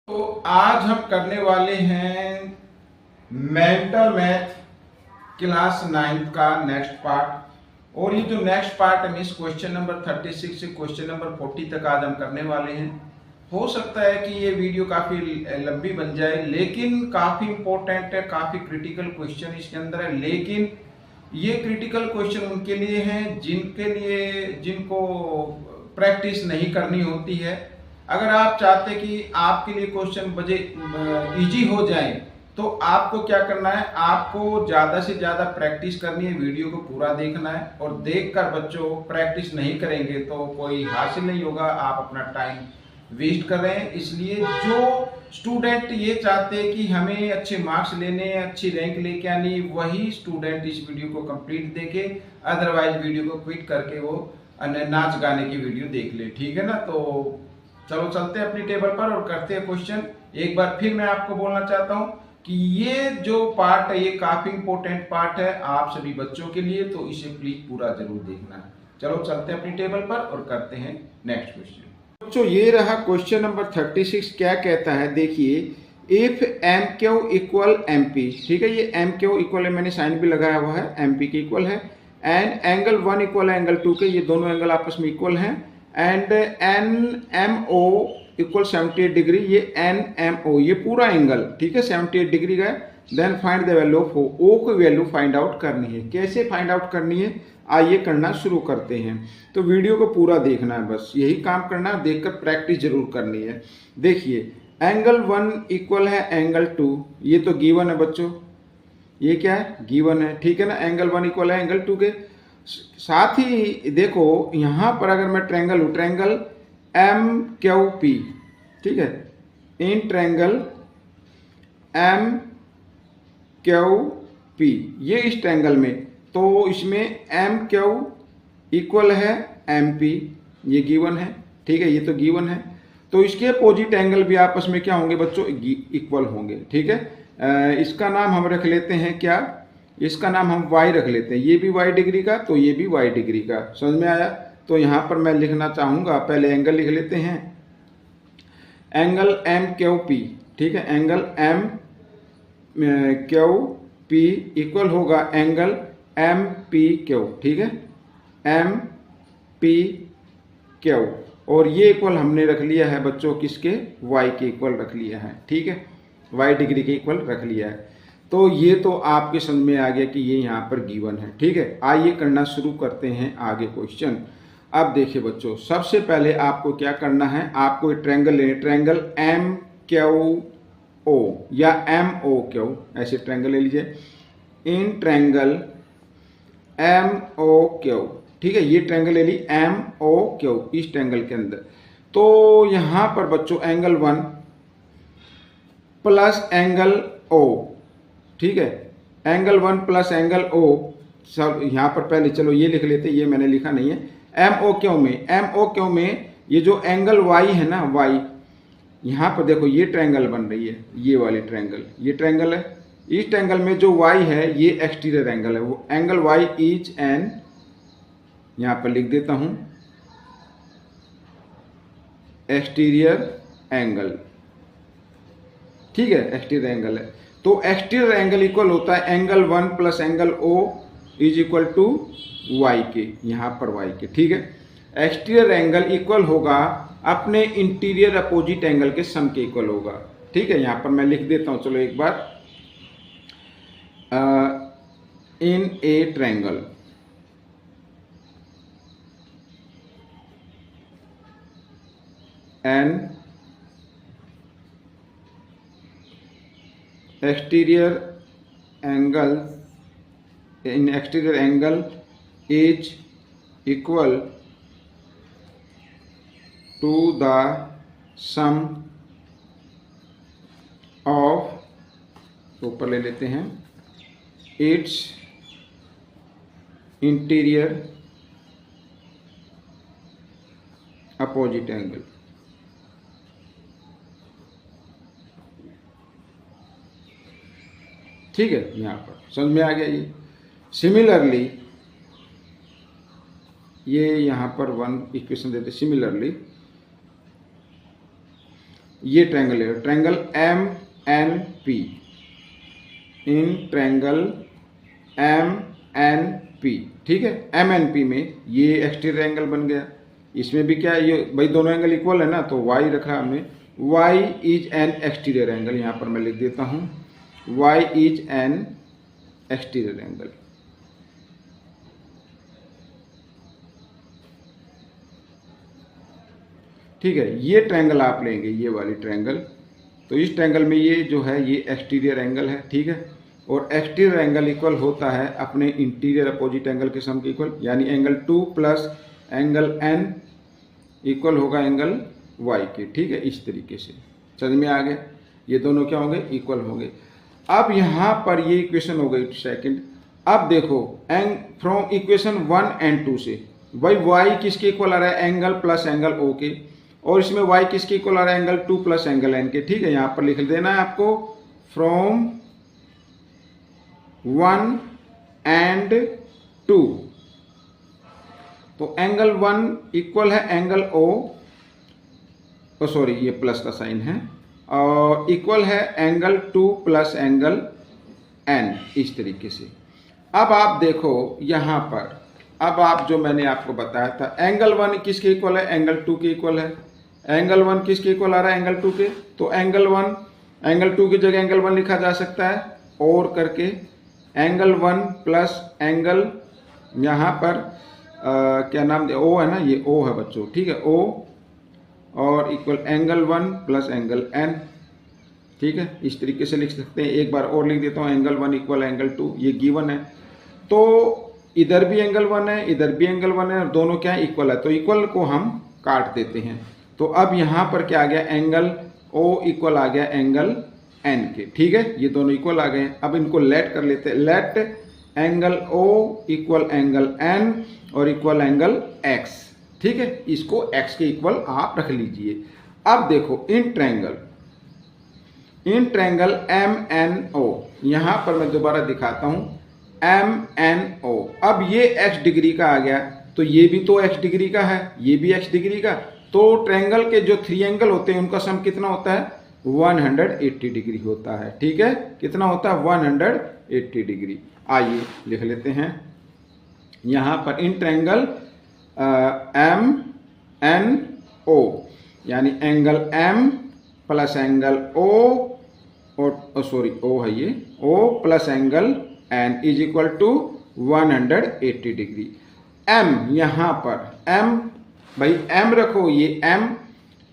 तो आज हम करने वाले हैं मेंटल मैथ क्लास 9 का नेक्स्ट पार्ट। और ये जो नेक्स्ट पार्ट है इस क्वेश्चन नंबर 36 से क्वेश्चन नंबर 40 तक आज हम करने वाले हैं। हो सकता है कि ये वीडियो काफ़ी लंबी बन जाए, लेकिन काफ़ी इंपॉर्टेंट है, काफ़ी क्रिटिकल क्वेश्चन इसके अंदर है। लेकिन ये क्रिटिकल क्वेश्चन उनके लिए हैं जिनको प्रैक्टिस नहीं करनी होती है। अगर आप चाहते कि आपके लिए क्वेश्चन बजे इजी हो जाए तो आपको क्या करना है, आपको ज़्यादा से ज़्यादा प्रैक्टिस करनी है, वीडियो को पूरा देखना है। और देखकर बच्चों प्रैक्टिस नहीं करेंगे तो कोई हासिल नहीं होगा, आप अपना टाइम वेस्ट कर रहे हैं। इसलिए जो स्टूडेंट ये चाहते हैं कि हमें अच्छे मार्क्स लेने, अच्छी रैंक लेके आनी, वही स्टूडेंट इस वीडियो को कंप्लीट देखे। अदरवाइज वीडियो को क्विट करके वो नाच गाने की वीडियो देख ले, ठीक है ना। तो चलो चलते हैं अपनी टेबल पर और करते हैं क्वेश्चन। एक बार फिर मैं आपको बोलना चाहता हूं कि ये जो पार्ट है ये काफी इंपॉर्टेंट पार्ट है आप सभी बच्चों के लिए, तो इसे प्लीज पूरा जरूर देखना। चलो चलते हैं अपनी टेबल पर और करते हैं नेक्स्ट क्वेश्चन। बच्चों ये रहा क्वेश्चन नंबर 36। क्या कहता है, देखिए, if M Q equal M P, ठीक है, ये एम क्यू इक्वल है, मैंने साइन भी लगाया हुआ है, एम पी के इक्वल है। एंड एंगल 1 इक्वल है एंगल 2 के, ये दोनों एंगल आपस में इक्वल हैं। And N M O equal 78 degree, ये एन एम ओ ये पूरा एंगल, ठीक है, 78 डिग्री का है। Then find the value of O की वैल्यू फाइंड आउट करनी है। कैसे फाइंड आउट करनी है, आइए करना शुरू करते हैं। तो वीडियो को पूरा देखना है, बस यही काम करना है, देखकर प्रैक्टिस जरूर करनी है। देखिए एंगल 1 इक्वल है एंगल 2, ये तो गिवन है बच्चों, ये क्या है, गिवन है, ठीक है ना। एंगल 1 इक्वल है एंगल 2 के। साथ ही देखो यहां पर अगर मैं ट्रायंगल हूं, ट्रायंगल एम क्यू पी, ठीक है, in triangle M Q P, ये इस ट्रायंगल में, तो इसमें एम क्यू इक्वल है एम पी, ये गिवन है, ठीक है, ये तो गिवन है। तो इसके अपोजिट एंगल भी आपस में क्या होंगे बच्चों, इक्वल होंगे, ठीक है। इसका नाम हम रख लेते हैं क्या, इसका नाम हम y रख लेते हैं। ये भी y डिग्री का, तो ये भी y डिग्री का, समझ में आया। तो यहां पर मैं लिखना चाहूंगा, पहले एंगल लिख लेते हैं, एंगल एम क्यू पी, ठीक है, angle M Q P equal होगा एंगल एम पी क्यू, ठीक है, एम पी क्यू। और ये इक्वल हमने रख लिया है बच्चों किसके, y के इक्वल रख लिया है, ठीक है, y डिग्री के इक्वल रख लिया है। तो ये तो आपके समझ में आ गया कि ये यहाँ पर गिवन है, ठीक है। आइए करना शुरू करते हैं आगे क्वेश्चन। अब देखिए बच्चों, सबसे पहले आपको क्या करना है, आपको ट्रायंगल लेने, ट्रायंगल एम क्यू ओ या एम ओ क्यू, ऐसे ट्रायंगल ले लीजिए। In triangle M O Q, ठीक है, ये ट्रायंगल ले ली एम ओ क्यू, इस ट्रायंगल के अंदर। तो यहां पर बच्चों एंगल 1 प्लस एंगल ओ, ठीक है, एंगल 1 प्लस एंगल ओ, सब यहां पर पहले चलो ये लिख लेते, ये मैंने लिखा नहीं है। एम ओ क्यू में, एम ओ क्यू में ये जो एंगल वाई है ना, वाई, यहां पर देखो ये ट्रायंगल बन रही है, ये वाली ट्रायंगल, ये ट्रायंगल है। इस ट्रायंगल में जो वाई है ये एक्सटीरियर एंगल है, वो एंगल वाई इज एन, यहां पर लिख देता हूं, एक्सटीरियर एंगल, ठीक है, एक्सटीरियर एंगल है। तो एक्सटीरियर एंगल इक्वल होता है angle 1 plus angle O is equal to Y के, यहां पर वाई के, ठीक है। एक्सटीरियर एंगल इक्वल होगा अपने इंटीरियर अपोजिट एंगल के सम के इक्वल होगा, ठीक है। यहां पर मैं लिख देता हूं, चलो एक बार, in a triangle an exterior angle, in exterior angle is equal to the sum of, ऊपर ले लेते हैं, its interior opposite angle, ठीक है, यहाँ पर समझ में आ गया। ये सिमिलरली ये यहाँ पर 1 इक्वेशन देते, सिमिलरली ये ट्रायंगल है, triangle M N P, in triangle M N P, ठीक है। एम एन पी में ये एक्सटीरियर एंगल बन गया, इसमें भी क्या है, ये भाई दोनों एंगल इक्वल है ना, तो वाई रखा हमने, Y is an exterior angle, यहाँ पर मैं लिख देता हूँ Y is an exterior angle. ठीक है, ये ट्रायंगल आप लेंगे, ये वाली ट्रायंगल, तो इस ट्रायंगल में ये जो है ये एक्सटीरियर एंगल है, ठीक है। और एक्सटीरियर एंगल इक्वल होता है अपने इंटीरियर अपोजिट एंगल के सम के इक्वल, यानी angle 2 plus angle N equal होगा एंगल वाई के, ठीक है। इस तरीके से समझ में आ गया, ये दोनों क्या होंगे, इक्वल होंगे। अब यहाँ पर ये इक्वेशन हो गई सेकंड। अब देखो फ्रॉम इक्वेशन 1 एंड 2 से भाई वाई किसके इक्वल आ रहा है, एंगल प्लस एंगल ओ के, और इसमें वाई किसके इक्वल आ रहा है, एंगल 2 प्लस एंगल एन के, ठीक है। यहाँ पर लिख देना है आपको फ्रॉम 1 एंड 2, तो एंगल 1 इक्वल है एंगल ओ, सॉरी ये प्लस का साइन है, और इक्वल है एंगल 2 प्लस एंगल एन, इस तरीके से। अब आप देखो यहाँ पर, अब आप जो मैंने आपको बताया था एंगल 1 किसके इक्वल है, एंगल 2 के इक्वल है, एंगल 1 किसके इक्वल आ रहा है, एंगल 2 के, तो एंगल 1 एंगल 2 की जगह एंगल 1 लिखा जा सकता है, और करके एंगल 1 प्लस एंगल, यहाँ पर क्या नाम दे, ओ है ना, ये ओ है बच्चों, ठीक है, ओ, और equal angle 1 plus angle N, ठीक है। इस तरीके से लिख सकते हैं। एक बार और लिख देता हूँ, एंगल 1 इक्वल एंगल 2, ये गिवन है, तो इधर भी एंगल 1 है, इधर भी एंगल 1 है, और दोनों क्या है, इक्वल है, तो इक्वल को हम काट देते हैं। तो अब यहाँ पर क्या आ गया, एंगल ओ इक्वल आ गया एंगल एन के, ठीक है, ये दोनों इक्वल आ गए। अब इनको लेट कर लेते हैं, let angle O equal angle N और इक्वल एंगल एक्स, ठीक है। इसको x के इक्वल आप रख लीजिए। अब देखो in triangle M N O, यहां पर मैं दोबारा दिखाता हूं, एम एन ओ, अब ये x डिग्री का आ गया, तो ये भी तो x डिग्री का है, ये भी x डिग्री का, तो ट्रायंगल के जो 3 एंगल होते हैं उनका सम कितना होता है, 180 डिग्री होता है, ठीक है। कितना होता है, 180 डिग्री। आइए लिख लेते हैं यहां पर in triangle M N O, यानी angle M plus angle O, और सॉरी ओ है ये, O plus angle N is equal to 180 degree. M यहां पर एम, भाई एम रखो, ये एम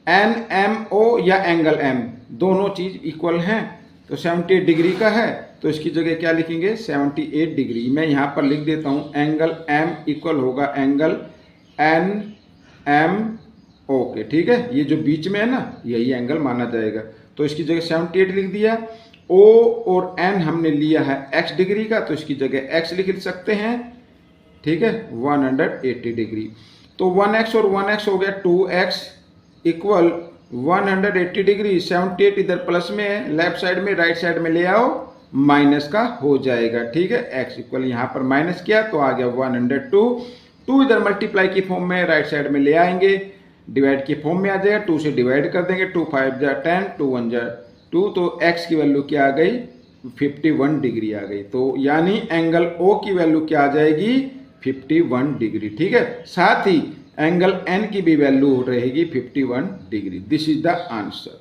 एन एम ओ या एंगल एम, दोनों चीज इक्वल हैं, तो 78 डिग्री का है, तो इसकी जगह क्या लिखेंगे, 78 डिग्री। मैं यहां पर लिख देता हूं एंगल एम इक्वल होगा एंगल एन एम ओ के, ठीक है। ये जो बीच में है ना, यही एंगल माना जाएगा, तो इसकी जगह 78 लिख दिया। ओ और एन हमने लिया है x डिग्री का, तो इसकी जगह x लिख सकते हैं, ठीक है, 180 डिग्री। तो 1x और 1x हो गया 2x इक्वल 180 डिग्री। 78 इधर प्लस में है, लेफ्ट साइड में, राइट साइड में ले आओ, माइनस का हो जाएगा, ठीक है। x इक्वल यहाँ पर माइनस किया तो आ गया 102, 2 इधर मल्टीप्लाई की फॉर्म में राइट साइड में ले आएंगे, डिवाइड की फॉर्म में आ जाएगा, 2 से डिवाइड कर देंगे, 2 5 जा 10, 2 1 जा 2, तो x की वैल्यू क्या आ गई, 51 डिग्री आ गई। तो यानी एंगल O की वैल्यू क्या आ जाएगी, 51 डिग्री, ठीक है। साथ ही एंगल N की भी वैल्यू रहेगी 51 degree. This is the answer,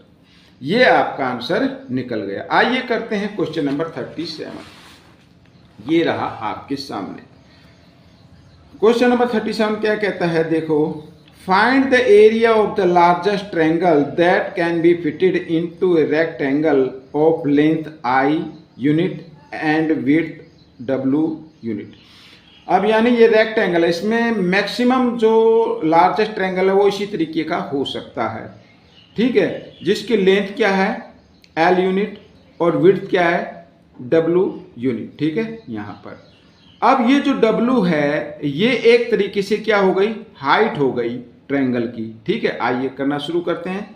ये आपका आंसर निकल गया। आइए करते हैं क्वेश्चन नंबर 37। ये रहा आपके सामने क्वेश्चन नंबर 37। क्या कहता है, देखो, find the area of the largest triangle that can be fitted into a rectangle of length I unit and width W unit. अब यानी ये रेक्टेंगल है, इसमें मैक्सिमम जो लार्जेस्ट ट्रायंगल है वो इसी तरीके का हो सकता है, ठीक है, जिसकी लेंथ क्या है L यूनिट और विड्थ क्या है W यूनिट, ठीक है। यहां पर अब ये जो W है ये एक तरीके से क्या हो गई, हाइट हो गई ट्रायंगल की, ठीक है। आइए करना शुरू करते हैं।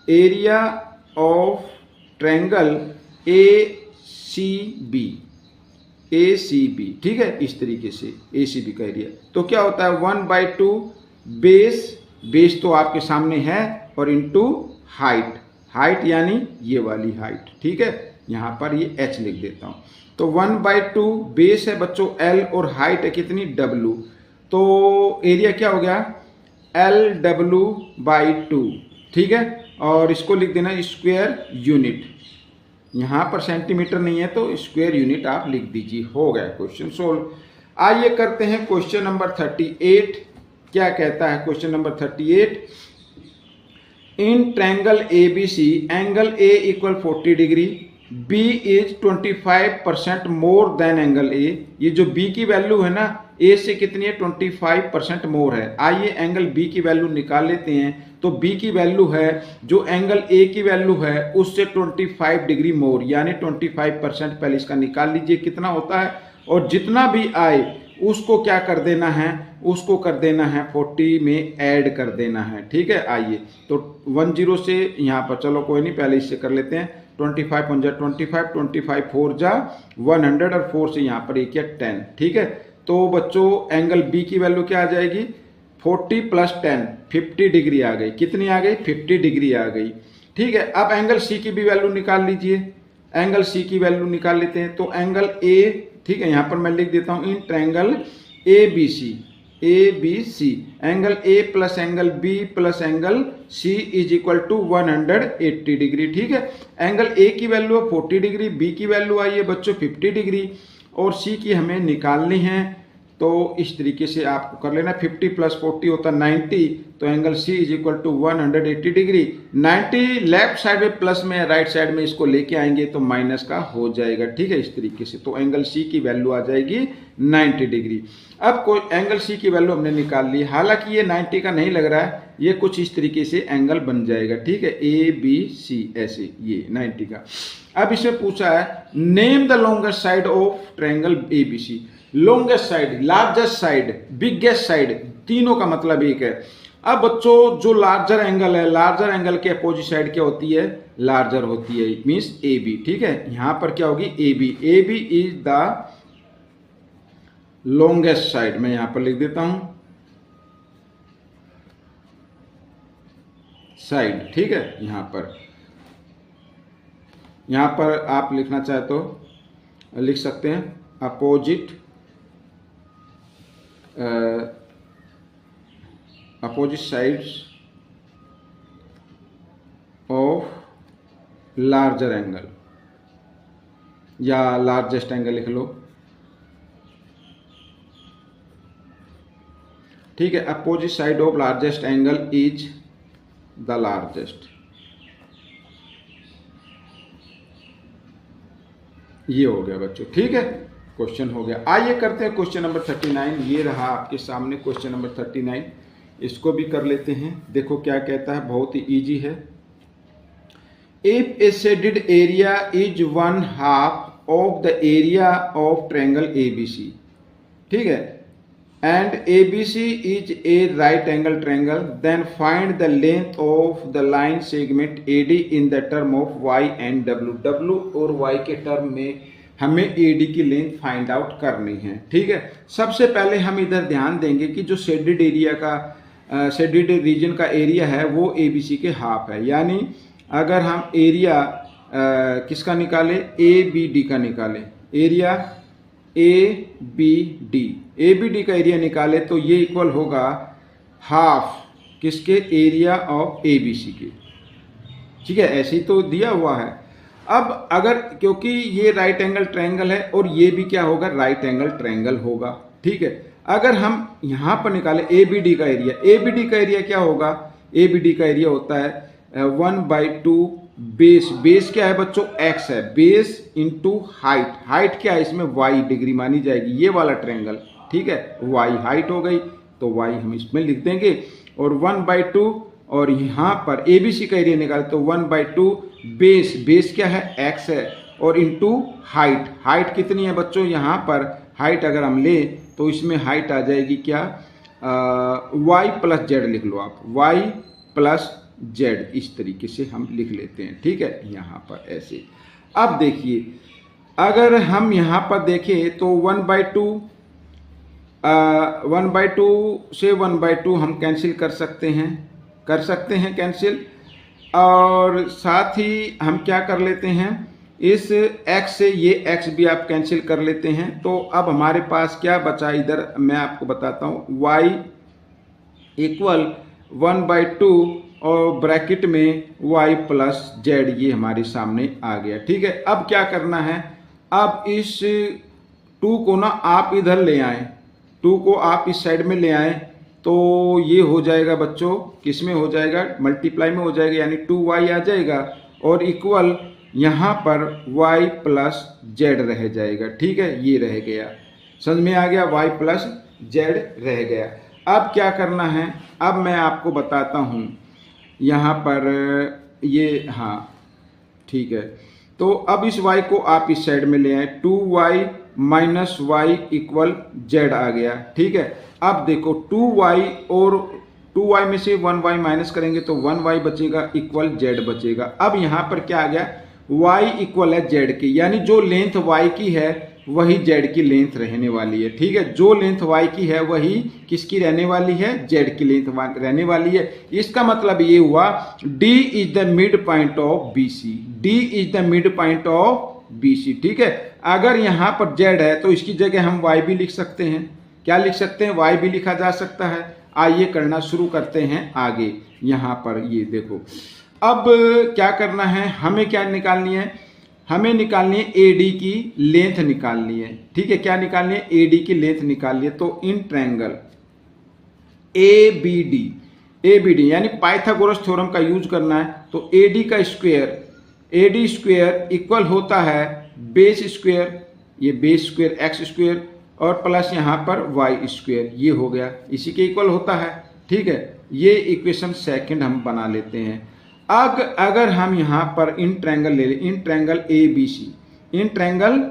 एरिया ऑफ ट्रायंगल ACB, ठीक है, इस तरीके से ACB का एरिया तो क्या होता है 1/2 बेस तो आपके सामने है और इनटू हाइट, हाइट यानी ये वाली हाइट, ठीक है। यहाँ पर ये h लिख देता हूँ। तो 1/2 बेस है बच्चों l और हाइट है कितनी w, तो एरिया क्या हो गया LW/2, ठीक है। और इसको लिख देना स्क्वायर यूनिट, यहाँ पर सेंटीमीटर नहीं है तो स्क्वायर यूनिट आप लिख दीजिए। हो गया क्वेश्चन सोल्व। आइए करते हैं क्वेश्चन नंबर 38। क्या कहता है question number 38? In triangle ABC angle A equal 40 degree, B is 25% more than angle A। ये जो B की वैल्यू है ना A से कितनी है 25% मोर है। आइए एंगल B की वैल्यू निकाल लेते हैं। तो B की वैल्यू है जो एंगल A की वैल्यू है उससे 25 डिग्री मोर, यानी 25% पहले इसका निकाल लीजिए कितना होता है, और जितना भी आए उसको क्या कर देना है, उसको कर देना है 40 में ऐड कर देना है, ठीक है। आइए तो 10 से यहाँ पर, चलो कोई नहीं पहले इससे कर लेते हैं। 25 × 25, 25 4 जा 100 और 4 से यहाँ पर एक या 10, ठीक है। तो बच्चों एंगल B की वैल्यू क्या आ जाएगी 40 + 10 50 डिग्री आ गई। कितनी आ गई 50 डिग्री आ गई, ठीक है। अब एंगल C की भी वैल्यू निकाल लीजिए, एंगल C की वैल्यू निकाल लेते हैं। तो एंगल A, ठीक है, यहाँ पर मैं लिख देता हूँ in triangle ABC angle A plus angle B plus angle C is equal to 180 degree, ठीक है। एंगल A की वैल्यू है 40 डिग्री, B की वैल्यू आई है बच्चों 50 डिग्री और C की हमें निकालनी है। तो इस तरीके से आपको कर लेना, 50 + 40 होता है 90, तो angle C is equal to 180 degree. 90 left side में प्लस में, राइट साइड में इसको लेके आएंगे तो माइनस का हो जाएगा, ठीक है, इस तरीके से। तो एंगल C की वैल्यू आ जाएगी 90 डिग्री। अब कोई एंगल C की वैल्यू हमने निकाल ली, हालांकि ये 90 का नहीं लग रहा है, ये कुछ इस तरीके से एंगल बन जाएगा, ठीक है, ABC ऐसे, ये 90 का। अब इसमें पूछा है name the longest side of triangle ABC। Longest side, largest side, biggest side, तीनों का मतलब एक है। अब बच्चों जो लार्जर एंगल है, लार्जर एंगल के अपोजिट साइड क्या होती है, लार्जर होती है, मींस AB, ठीक है। यहां पर क्या होगी AB is the longest side, मैं यहां पर लिख देता हूं साइड, ठीक है। यहां पर आप लिखना चाहे तो लिख सकते हैं opposite sides of larger angle, या लार्जेस्ट एंगल लिख लो, ठीक है। Opposite side of largest angle is the largest, ये हो गया बच्चों, ठीक है, क्वेश्चन हो गया। आइए करते हैं क्वेश्चन नंबर 39। ये रहा आपके सामने क्वेश्चन नंबर 39, इसको भी कर लेते हैं। देखो क्या कहता है, बहुत ही इजी है। If a shaded area is 1/2 of the area of triangle ABC, ठीक है, and ABC is a right angle triangle, then find the length of the line segment AD in the term of Y and W और Y के term में हमें AD की length find out करनी है, ठीक है। सबसे पहले हम इधर ध्यान देंगे कि जो शेडेड एरिया का शेडेड रीजन का एरिया है वो ABC के हाफ है, यानी अगर हम एरिया किसका निकाले, ABD का निकाले, एरिया ABD का एरिया निकाले तो ये इक्वल होगा हाफ किसके, एरिया ऑफ ABC के, ठीक है, ऐसे ही तो दिया हुआ है। अब अगर, क्योंकि ये राइट एंगल ट्रायंगल है और ये भी क्या होगा, राइट एंगल ट्रायंगल होगा, ठीक है। अगर हम यहां पर निकाले ABD का एरिया क्या होगा, ABD का एरिया होता है 1/2 बेस क्या है बच्चों, x है, बेस इंटू हाइट क्या है इसमें y डिग्री मानी जाएगी, ये वाला ट्रायंगल, ठीक है, y हाइट हो गई तो y हम इसमें लिख देंगे, और 1/2, और यहाँ पर ABC का एरिया निकाले तो 1/2 बेस क्या है x है, और इंटू हाइट कितनी है बच्चों, यहाँ पर हाइट अगर हम ले तो इसमें हाइट आ जाएगी क्या, y + z लिख लो आप, y + z, इस तरीके से हम लिख लेते हैं, ठीक है, यहाँ पर ऐसे। अब देखिए अगर हम यहाँ पर देखें तो 1/2 से 1/2 हम कैंसिल कर सकते हैं कैंसिल, और साथ ही हम क्या कर लेते हैं, इस x से ये x भी आप कैंसिल कर लेते हैं। तो अब हमारे पास क्या बचा, इधर मैं आपको बताता हूँ, y इक्वल 1/2 और ब्रैकेट में y प्लस जेड, ये हमारे सामने आ गया। ठीक है, अब क्या करना है, अब इस 2 को ना आप इधर ले आएं, 2 को आप इस साइड में ले आएं, तो ये हो जाएगा बच्चों, किस में हो जाएगा, मल्टीप्लाई में हो जाएगा, यानी 2y आ जाएगा और इक्वल यहाँ पर y प्लस जेड रह जाएगा। ठीक है, ये रह गया, समझ में आ गया, y प्लस जेड रह गया। अब क्या करना है, अब मैं आपको बताता हूँ यहाँ पर ये, हाँ ठीक है, तो अब इस y को आप इस साइड में ले आए, 2y minus y equal z आ गया। ठीक है, अब देखो 2y और 2y में से 1y माइनस करेंगे तो 1y बचेगा इक्वल जेड बचेगा। अब यहाँ पर क्या आ गया, y इक्वल है जेड की, यानी जो लेंथ y की है वही जेड की लेंथ रहने वाली है। ठीक है, जो लेंथ y की है वही किसकी रहने वाली है, जेड की लेंथ रहने वाली है। इसका मतलब ये हुआ D is the mid point of BC, D is the mid point of BC। ठीक है, अगर यहाँ पर जेड है तो इसकी जगह हम y भी लिख सकते हैं, क्या लिख सकते हैं, y भी लिखा जा सकता है। आइए करना शुरू करते हैं आगे। यहाँ पर ये देखो, अब क्या करना है, हमें क्या निकालनी है, हमें निकालनी है AD की लेंथ निकालनी है। ठीक है, क्या निकालनी है, AD की लेंथ निकालनी है। तो इन ट्रायंगल ABD यानी पाइथागोरस थ्योरम का यूज करना है। तो AD का AD स्क्वायर इक्वल होता है बेस स्क्वायर, ये बेस स्क्वायर x स्क्वायर और प्लस यहाँ पर y स्क्वायर, ये हो गया, इसी के इक्वल होता है। ठीक है, ये इक्वेशन सेकंड हम बना लेते हैं। अगर हम यहाँ पर इन ट्रायंगल ले लें, इन ट्रायंगल ABC, इन ट्रायंगल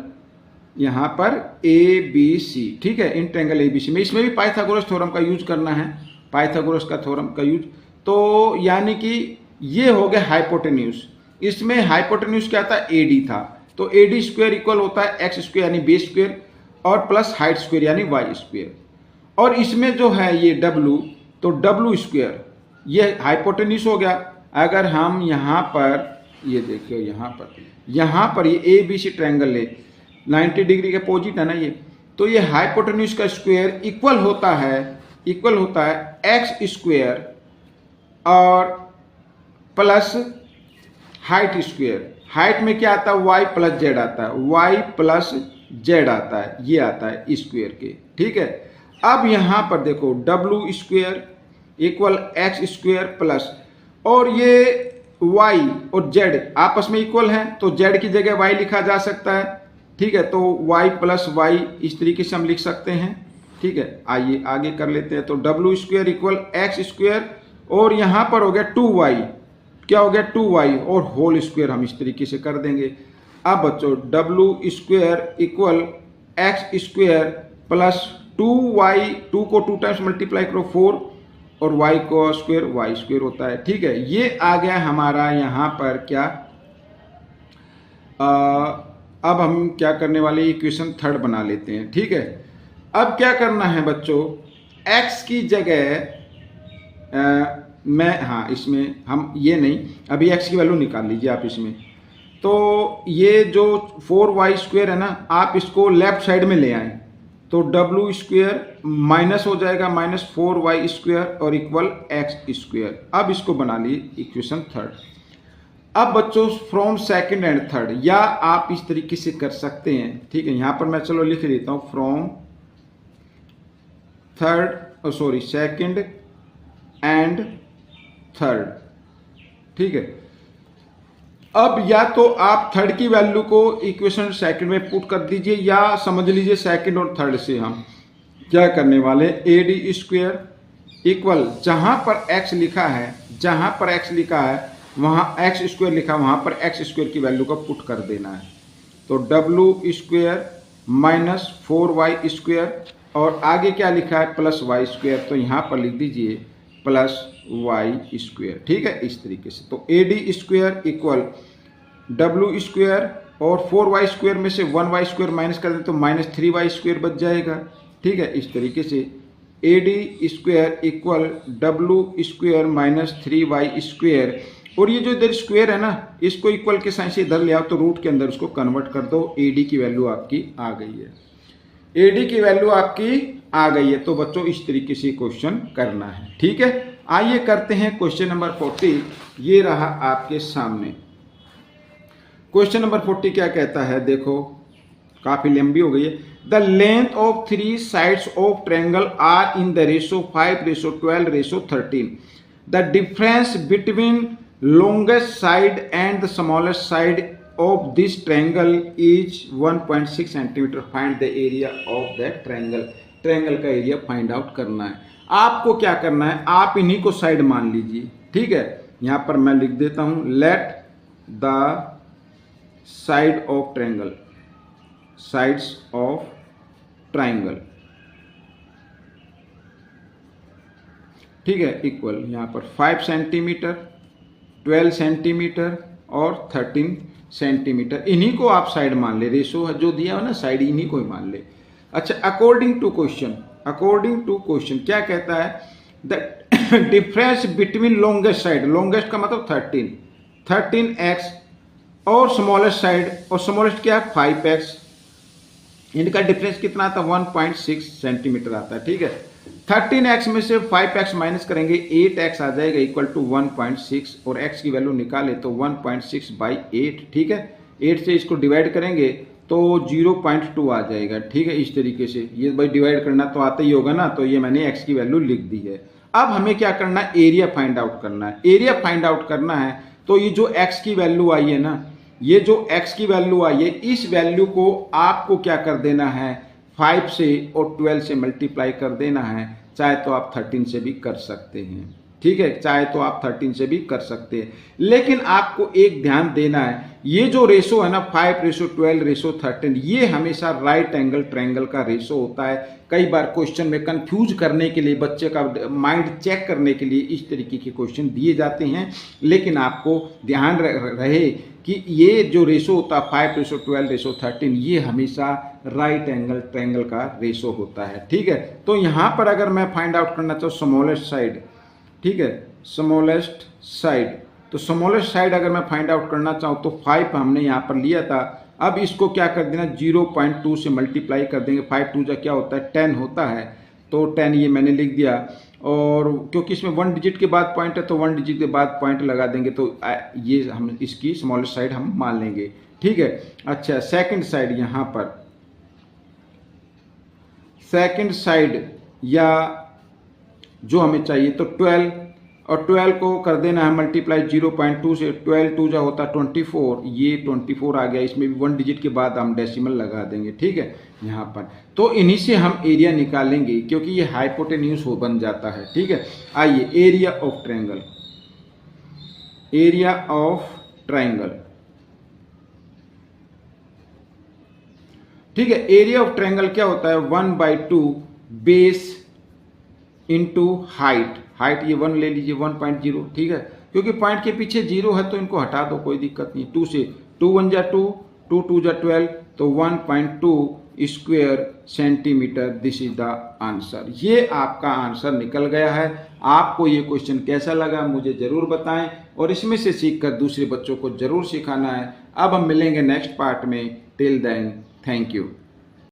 यहाँ पर ABC, ठीक है, इन ट्रायंगल ABC में, इसमें भी पाइथागोरस थ्योरम का यूज करना है, पाइथागोरस का थ्योरम का यूज। तो यानी कि ये हो गया हाइपोटेन्यूज, इसमें हाइपोटेन्यूज क्या था, AD था। तो AD स्क्वायर इक्वल होता है x स्क्वायर यानी बेस स्क्वायर और प्लस हाइट स्क्वायर यानी y स्क्वायर, और इसमें जो है ये W, तो W स्क्वायर ये हाइपोटेन्यूज हो गया। अगर हम यहाँ पर ये देखिए, यहाँ पर ये ABC ट्रायंगल ले, 90 डिग्री के अपोजिट है ना ये, तो ये हाइपोटेन्यूज का स्क्वायर इक्वल होता है x स्क्वायर और प्लस हाइट स्क्वायर। हाइट में क्या आता है, y प्लस जेड आता है, y प्लस जेड आता है, ये आता है स्क्वायर के। ठीक है, अब यहाँ पर देखो W square equal x square plus, और ये y और z आपस में इक्वल हैं तो z की जगह y लिखा जा सकता है। ठीक है, तो y प्लस y इस तरीके से हम लिख सकते हैं। ठीक है, आइए आगे कर लेते हैं। तो W square equal x square और यहाँ पर हो गया 2y, क्या हो गया 2y और होल स्क्वायर हम इस तरीके से कर देंगे। अब बच्चों W square equal x square plus 2y, 2 को 2 टाइम्स मल्टीप्लाई करो 4 और y को स्क्वायर y स्क्वायर होता है। ठीक है, ये आ गया हमारा यहाँ पर क्या, अब हम क्या करने वाले, इक्वेशन थर्ड बना लेते हैं। ठीक है, अब क्या करना है बच्चों, x की जगह इसमें हम ये नहीं, अभी x की वैल्यू निकाल लीजिए आप इसमें। तो ये जो 4y स्क्वायर है ना, आप इसको लेफ्ट साइड में ले आए तो W स्क्वायर माइनस हो जाएगा -4y स्क्वायर और इक्वल x स्क्वायर। अब इसको बना लिए इक्वेशन थर्ड। अब बच्चों फ्रॉम सेकंड एंड थर्ड, या आप इस तरीके से कर सकते हैं। ठीक है, यहाँ पर मैं चलो लिख देता हूँ फ्रॉम सेकंड एंड थर्ड। ठीक है, अब या तो आप थर्ड की वैल्यू को इक्वेशन सेकंड में पुट कर दीजिए, या समझ लीजिए सेकंड और थर्ड से हम क्या करने वाले, AD स्क्वायर इक्वल जहां पर x लिखा है वहां x स्क्वायर लिखा, वहां पर x स्क्वायर की वैल्यू को पुट कर देना है। तो W square minus 4y square और आगे क्या लिखा है, प्लस y स्क्वायर, तो यहाँ पर लिख दीजिए प्लस y स्क्वायर। ठीक है, इस तरीके से। तो AD square equal W square और 4y स्क्वायर में से 1y स्क्वायर माइनस कर दें तो -3y स्क्वायर बच जाएगा। ठीक है, इस तरीके से AD square equal W square minus 3y square और ये जो इधर स्क्वायर है ना, इसको इक्वल के साइन से इधर ले आओ तो रूट के अंदर उसको कन्वर्ट कर दो। AD की वैल्यू आपकी आ गई है, AD की वैल्यू आपकी आ गई है। तो बच्चों इस तरीके से क्वेश्चन करना है, ठीक है। आइए करते हैं क्वेश्चन नंबर 40। ये रहा आपके सामने क्वेश्चन नंबर 40। क्या कहता है, देखो काफी लंबी हो गई है। The length of 3 sides of triangle are in the ratio 5:12:13। The difference between longest side and the smallest side of this triangle is 1.6 centimeter. Find the area of that triangle. Triangle का area find out करना है। आपको क्या करना है, आप इन्हीं को साइड मान लीजिए, ठीक है। यहां पर मैं लिख देता हूं, let the side of triangle, sides of triangle, ठीक है, इक्वल यहां पर 5 सेंटीमीटर, 12 सेंटीमीटर और 13 सेंटीमीटर। इन्हीं को आप साइड मान ले, रेशो जो दिया है ना साइड, इन्हीं को ही मान ले। अच्छा, अकॉर्डिंग टू क्वेश्चन क्या कहता है, the difference between longest side, longest का मतलब 13x और स्मॉलेस्ट साइड, और स्मॉलेस्ट क्या है 5x, इनका डिफरेंस कितना आता है 1.6 सेंटीमीटर आता है, ठीक है। 13x में से 5x माइनस करेंगे 8x आ जाएगा इक्वल टू 1.6, और x की वैल्यू निकाले तो 1.6/8, ठीक है। 8 से इसको डिवाइड करेंगे तो 0.2 आ जाएगा, ठीक है। इस तरीके से ये भाई डिवाइड करना तो आता ही होगा ना, तो ये मैंने x की वैल्यू लिख दी है। अब हमें क्या करना है, एरिया फाइंड आउट करना है। एरिया फाइंड आउट करना है तो ये जो x की वैल्यू आई है ना, ये जो x की वैल्यू आई है, इस वैल्यू को आपको क्या कर देना है, 5 से और 12 से मल्टीप्लाई कर देना है। चाहे तो आप 13 से भी कर सकते हैं, ठीक है, चाहे तो आप 13 से भी कर सकते हैं। लेकिन आपको एक ध्यान देना है, ये जो रेशो है ना 5:12:13, ये हमेशा राइट एंगल ट्रायंगल का रेशो होता है। कई बार क्वेश्चन में कंफ्यूज करने के लिए, बच्चे का माइंड चेक करने के लिए इस तरीके के क्वेश्चन दिए जाते हैं। लेकिन आपको ध्यान रहे कि ये जो रेशो होता है 5:12:13, ये हमेशा राइट एंगल ट्रायंगल का रेशो होता है, ठीक है। तो यहाँ पर अगर मैं फाइंड आउट करना चाहूँ स्मॉलेस्ट साइड, ठीक है, स्मॉलेस्ट साइड, तो स्मॉलेस्ट साइड अगर मैं फाइंड आउट करना चाहूँ तो 5 हमने यहाँ पर लिया था। अब इसको क्या कर देना, 0.2 से मल्टीप्लाई कर देंगे। 5 2 क्या होता है 10 होता है, तो 10 ये मैंने लिख दिया। और क्योंकि इसमें 1 डिजिट के बाद पॉइंट है तो 1 डिजिट के बाद पॉइंट लगा देंगे, तो ये हम इसकी स्मॉलेस्ट साइड हम मान लेंगे, ठीक है। अच्छा, सेकंड साइड, यहाँ पर सेकंड साइड या जो हमें चाहिए तो 12, और 12 को कर देना है मल्टीप्लाई 0.2 से। 12 2 जा होता 24, ये 24 आ गया। इसमें भी 1 डिजिट के बाद हम डेसिमल लगा देंगे, ठीक है, यहाँ पर। तो इन्हीं से हम एरिया निकालेंगे क्योंकि ये हाइपोटेन्यूज हो बन जाता है, ठीक है। आइए, area of triangle, area of triangle, ठीक है। एरिया ऑफ ट्रायंगल क्या होता है, 1/2 बेस इंटू हाइट। हाइट ये 1 ले लीजिए, 1.0, ठीक है। क्योंकि पॉइंट के पीछे 0 है तो इनको हटा दो, कोई दिक्कत नहीं। 2 से 2 1 जा 2, 2 2 जा 12, तो 1.2 square centimetre. This is the answer. ये आपका आंसर निकल गया है। आपको ये क्वेश्चन कैसा लगा मुझे जरूर बताएं, और इसमें से सीखकर दूसरे बच्चों को जरूर सिखाना है। अब हम मिलेंगे नेक्स्ट पार्ट में। Till then, thank you.